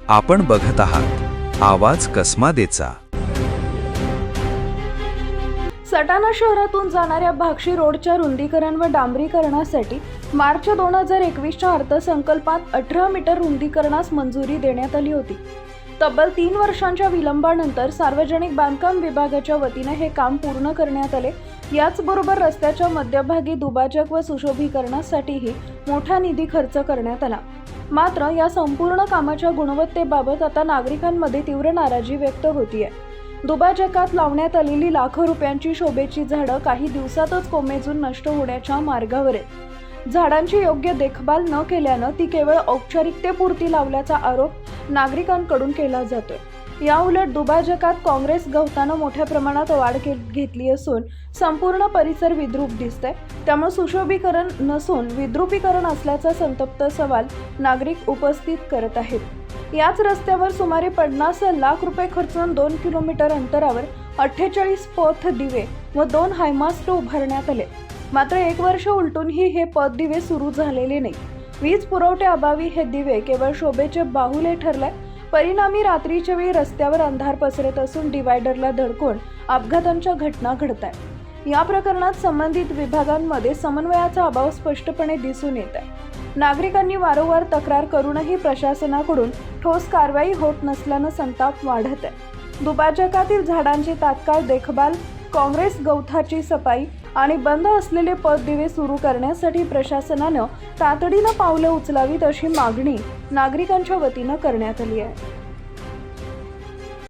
आपण बघत आहात आवाज कसमादेचा। सटाणा शहरातून जाणाऱ्या भाक्षी रोडच्या रुंदीकरण व डांबरीकरणासाठी मार्च 2021च्या अर्थसंकल्पात 18 मीटर रुंदीकरणास मंजुरी देण्यात आली होती। तब्बल 3 वर्षांच्या विलंबानंतर सार्वजनिक बांधकाम विभागाच्या वतीने हे काम पूर्ण करण्यात आले। याचबरोबर रस्त्याच्या मध्यभागी दुभाजक व सुशोभीकरणासाठीही मोठा निधी खर्च करण्यात आला। मात्र या संपूर्ण कामाच्या गुणवत्तेबाबत आता नागरिकांमध्ये तीव्र नाराजी व्यक्त होतीये। दुभाजकात लावण्यात आलेली लाखो रुपयांची शोभेची झाडं काही दिवसातच कोमेजून नष्ट होण्याच्या मार्गावर आहेत। झाडांची योग्य देखभाल न केल्यानं ती केवळ औपचारिकतेपुरती लावल्याचा आरोप नागरिकांकडून केला जातोय। याउलट दुभाजकात काँग्रेस गवतानं मोठ्या प्रमाणात वाढ घेतली असून संपूर्ण परिसर विद्रूप दिसतंय। त्यामुळे सुशोभीकरण नसून विद्रुपीकरण असल्याचा संतप्त सवाल नागरिक उपस्थित करत आहेत। याच रस्त्यावर सुमारे 50 लाख रुपये खर्चून 2 किलोमीटर अंतरावर 48 पथ दिवे व 2 हायमास्ट उभारण्यात आले। मात्र 1 वर्ष उलटूनही हे पथ दिवे सुरू झालेले नाही। वीज पुरवठ्याअभावी हे दिवे केवळ शोभेचे बाहुले ठरले। परिणामी रात्रीच्या वेळी रस्त्यावर अंधार पसरत असून डिवायडरला धडकून अपघातांच्या घटना घडत आहेत। या प्रकरणात संबंधित विभागांमध्ये समन्वयाचा अभाव स्पष्टपणे दिसून येत आहे। नागरिकांनी वारंवार तक्रार करूनही प्रशासनाकडून ठोस कारवाई होत नसल्यानं संताप वाढत आहे। दुभाजकातील झाडांची तात्काळ देखभाल, काँग्रेस गवताची सफाई आणि बंद असलेले पथ दिवे सुरू करण्यासाठी प्रशासनानं तातडीनं पावलं उचलावीत अशी मागणी नागरिकांच्या वतीनं करण्यात आली आहे।